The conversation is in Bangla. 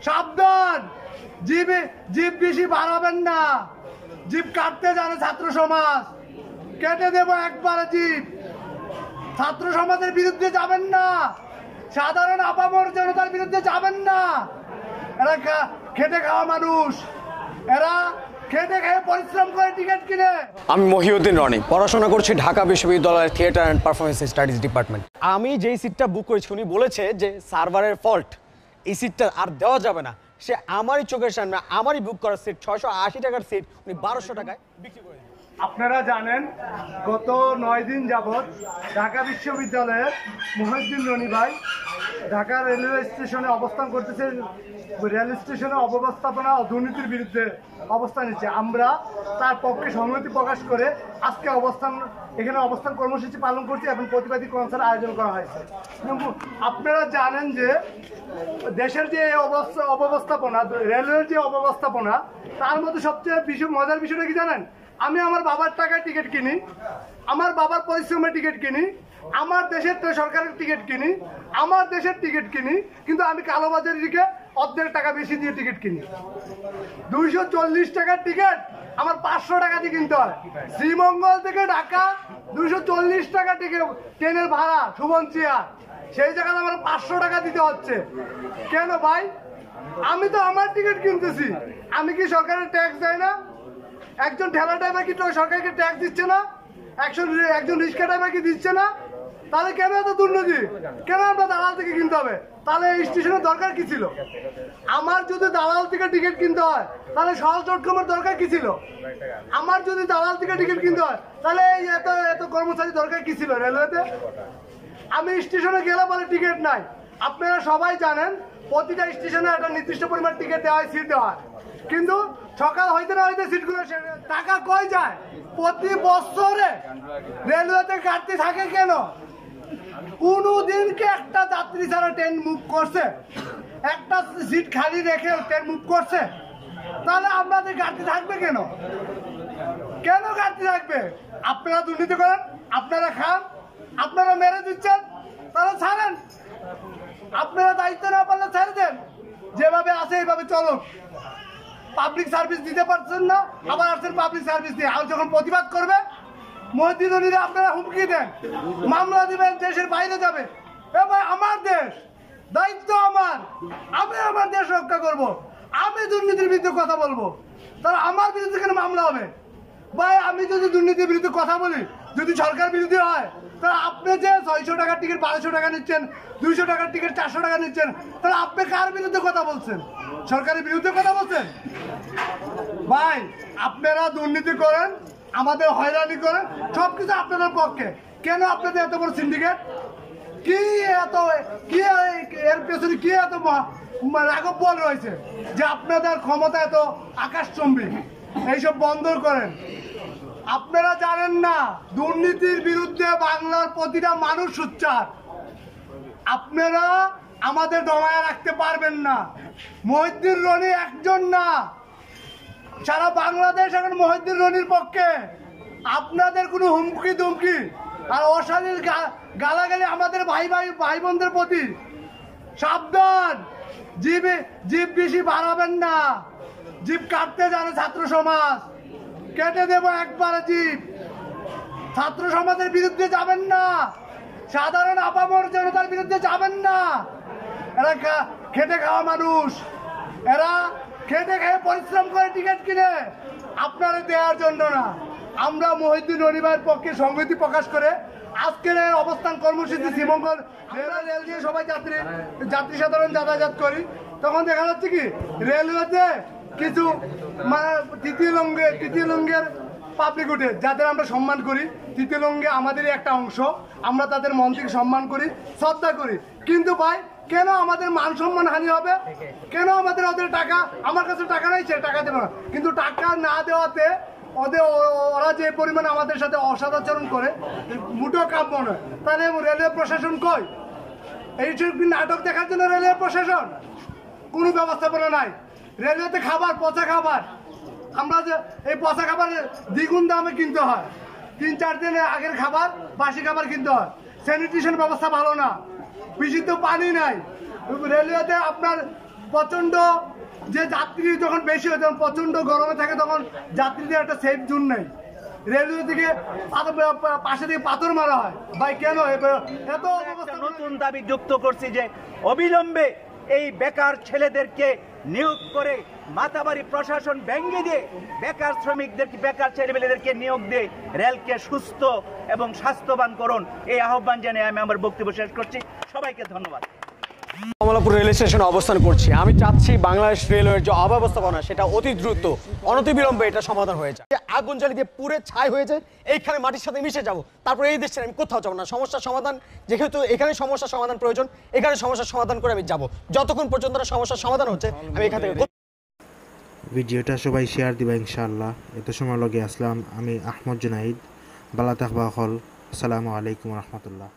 সাবধান, জীব বেশি বাড়াবেন না। জীব কাটতে জানে ছাত্র সমাজ, কেটে দেব একবারে জীব। ছাত্র সমাজের বিরুদ্ধে যাবেন না, সাধারণ আপামর জনতার বিরুদ্ধে যাবেন না। এরা খেটে খাওয়া মানুষ, এরা খেটে খেয়ে পরিশ্রম করে টিকিট কিনে। আমি মহিউদ্দিন রনি, পড়াশোনা করছি ঢাকা বিশ্ববিদ্যালয়ের theatre and performance studies department. আমি যেই সিটটা বুক করেছি উনি বলেছে যে সার্ভারের ফল্ট, এই সিটটা আর দেওয়া যাবে না। সে আমারই চোখের সামনে আমারই বুক করার সিট 680 টাকার সিট উনি 1200 টাকায় বিক্রি করে দিলেন। আপনারা জানেন গত 9 দিন যাবৎ ঢাকা বিশ্ববিদ্যালয়ের মহিউদ্দিন রনি ভাই ঢাকা রেলওয়ে স্টেশনে অবস্থান করতেছে। রেল স্টেশনে অব্যবস্থাপনা ও দুর্নীতির বিরুদ্ধে অবস্থান নিচ্ছে। আমরা তার পক্ষে সংহতি প্রকাশ করে আজকে এখানে অবস্থান কর্মসূচি পালন করছি এবং প্রতিবাদী কনসার্ট আয়োজন করা হয়েছে। আপনারা জানেন যে দেশের যে অব্যবস্থাপনা, রেলওয়ের যে অব্যবস্থাপনা, তার মধ্যে সবচেয়ে মজার বিষয়টা কি জানেন? আমি আমার বাবার টাকায় টিকিট কিনি, আমার বাবার পরিশ্রমে টিকিট কিনি, আমার দেশের সরকারের টিকিট কিনি, আমার দেশের টিকিট কিনি, কিন্তু আমি কালোবাজারি দিকে অর্ধেক টাকা বেশি দিয়ে টিকিট কিনি। 240 টাকার টিকিট আমার 500 টাকা দিয়ে কিনতে হয়। শ্রীমঙ্গল থেকে ঢাকা 240 টাকা টিকিট ট্রেনের ভাড়া সুবনচিয়া, সেই জায়গায় আমার 500 টাকা দিতে হচ্ছে। কেন ভাই? আমি তো আমার টিকিট কিনতেছি, আমি কি সরকারের ট্যাক্স দেয় না? একজন ঠেলা ড্রাইভার কি সরকারকে ট্যাক্স দিচ্ছে না? একজন রিক্সা ড্রাইভার কি দিচ্ছে না? তাহলে কেন এত দুর্নীতি? কেন আমরা দালাল থেকে কিনতে হবে? তাহলে এই স্টেশনের দরকার কি ছিল? আমার যদি দালাল থেকে টিকিট কিনতে হয় তাহলে সহজ ডটকমের দরকার কি ছিল? আমার যদি দালাল থেকে টিকিট কিনতে হয় তাহলে এই এত কর্মচারী দরকার কি ছিল রেলওয়েতে? আমি স্টেশনে গেলে বলে টিকিট নাই। আপনারা সবাই জানেন প্রতিটা স্টেশনে একটা নির্দিষ্ট পরিমাণ টিকিট দেওয়া হয়, সিট দেওয়া হয়, কিন্তু সকাল হইতে না হইতে সিটগুলো টাকা কই যায়? প্রতি বছরে রেলওয়েতে ঘাটতি থাকে কেন? কোনদিন কি একটা যাত্রী ছাড়া ট্রেন মুভ করছে? একটা সিট খালি রেখে ট্রেন মুভ করছে? তাহলে আপনাদের ঘাটতি থাকবে কেন? কেন ঘাটতি থাকবে? আপনারা দুর্নীতি করেন, আপনারা খান, আপনারা মেরে দিচ্ছেন, তাহলে ছাড়েন। আপনারা দায়িত্ব না পারলে ছেড়ে দেন, যেভাবে আছে এইভাবে চলুন। পাবলিক সার্ভিস দিতে পারছেন না, আবার আসছেন পাবলিক সার্ভিস দিয়ে। আর যখন প্রতিবাদ করবে মহিউদ্দিন রনিরা আপনারা হুমকি দেন, মামলা দিবেন, দেশের বাইরে যাবে। ভাই আমার দেশ, দায়িত্ব আমার, আমি আমার দেশ রক্ষা করব। আমি দুর্নীতির বিরুদ্ধে কথা বলবো, তাহলে আমার বিরুদ্ধে কেন মামলা হবে? ভাই আমি যদি দুর্নীতির বিরুদ্ধে কথা বলি, যদি সরকার বিরোধী হয়, তাহলে আপনি যে 600 টাকার টিকিট 1200 টাকা নিচ্ছেন, 200 টাকার টিকিট 400 টাকা নিচ্ছেন, তাহলে আপনি কার বিরুদ্ধে কথা বলছেন? সরকারের বিরুদ্ধে কথা বলছেন? ভাই আপনারা দুর্নীতি করেন, আমাদের হয়রানি করেন, সবকিছু আপনাদের পক্ষে। কেন আপনাদের এত বড় সিন্ডিকেট? কি এর পেছনে কি এত রাঘব বল রয়েছে যে আপনাদের ক্ষমতা এত আকাশচুম্বী? এইসব বন্ধ করেন। আপনারা জানেন না দুর্নীতির বিরুদ্ধে বাংলার প্রতিটা মানুষ সোচ্চার। আপনারা আমাদের দমায় রাখতে পারবেন না। মহিউদ্দিন রনি একজন না, সারা বাংলাদেশ এখন মহিউদ্দিন রনির পক্ষে। আপনাদের কোনো হুমকি দুমকি আর অশালীন গালাগালি আমাদের ভাই বোনদের প্রতি সাবধান। জীব বেশি বাড়াবেন না। জীব কাটতে জানে ছাত্র সমাজ, কেটে দেব একবারে জীব। ছাত্র সমাজের বিরুদ্ধে যাবেন না, সাধারণ আপামর জনতার বিরুদ্ধে যাবেন না। এরা খেটে খাওয়া মানুষ, এরা খেটে খেয়ে পরিশ্রম করে টিকিট কিনে, আপনারা দেওয়ার জন্য না। আমরা মহিউদ্দিন রনি ভাইয়ের পক্ষে সংহতি প্রকাশ করে আজকের অবস্থান কর্মসূচি শ্রীমঙ্গল রেল দিয়ে সবাই যাত্রী সাধারণ যাতায়াত করি। তখন দেখা যাচ্ছে কি রেলওয়েতে কিছু তৃতীয় লিঙ্গের পাবলিক উঠে, যাদের আমরা সম্মান করি। তৃতীয় লিঙ্গে আমাদেরই একটা অংশ, আমরা তাদের মন থেকে সম্মান করি, শ্রদ্ধা করি। কিন্তু ভাই কেন আমাদের মান সম্মান হানি হবে? কেন ওদের টাকা, আমার কাছে টাকা নাই, সে টাকা দেবে না, কিন্তু টাকা না দেওয়াতে ওরা যে পরিমাণে আমাদের সাথে অসদাচরণ করে মুঠো কাম্য নয়। তাহলে রেলওয়ে প্রশাসন কই? এই নাটক দেখার জন্য রেলওয়ে প্রশাসন কোনো ব্যবস্থাপনা নাই। রেলওয়েতে খাবার, পচা খাবার, আমরা যে এই পচা খাবার দ্বিগুণ দামে কিনতে হয়। 3-4 দিনের আগের খাবার, বাসি খাবার কিনতে হয়। স্যানিটেশন ব্যবস্থা ভালো না, বিশুদ্ধ পানি নাই। রেলওয়েতে আপনার প্রচণ্ড যে যাত্রী যখন বেশি হয় তখন প্রচণ্ড গরমে থাকে, তখন যাত্রীদের একটা সেফ জোন নেই। রেলওয়ে থেকে পাশে থেকে পাথর মারা হয়। ভাই কেন এত নতুন দাবি যুক্ত করছি যে অবিলম্বে এই বেকার ছেলেদেরকে নিয়োগ করে মাতাবাড়ি প্রশাসন ভেঙে দিয়ে বেকার শ্রমিকদেরকে, বেকার ছেলেমেয়েদেরকে নিয়োগ দিয়ে রেলকে সুস্থ এবং স্বাস্থ্যবান করুন। এই আহ্বান জানিয়ে আমি আমার বক্তব্য শেষ করছি। সবাইকে ধন্যবাদ। কমলাপুর রেল স্টেশনে অবস্থান করছি। আমি চাচ্ছি বাংলাদেশ রেলওয়ের যে অব্যবস্থাপনা সেটা অতি দ্রুত অনতিবিলম্বে এটা সমাধান হয়ে যায়। আগুন জ্বালিয়ে দিয়ে পুড়ে ছাই হয়ে যায়, এইখানে মাটির সাথে মিশে যাব, তারপরে এই দেশে আমি কোথাও যাবো না। সমস্যার সমাধান, যেহেতু এখানে সমস্যার সমাধান প্রয়োজন, এখানে সমস্যার সমাধান করে আমি যাব। যতক্ষণ পর্যন্ত না সমস্যার সমাধান হচ্ছে আমি এখান থেকে। ভিডিওটা সবাই শেয়ার দিবা ইনশাআল্লাহ। এত সময় লগে আসলাম আমি আহমদ জুনাইদ। বালা থাকবা হল। আসসালামু আলাইকুম রহমতুল্লাহ।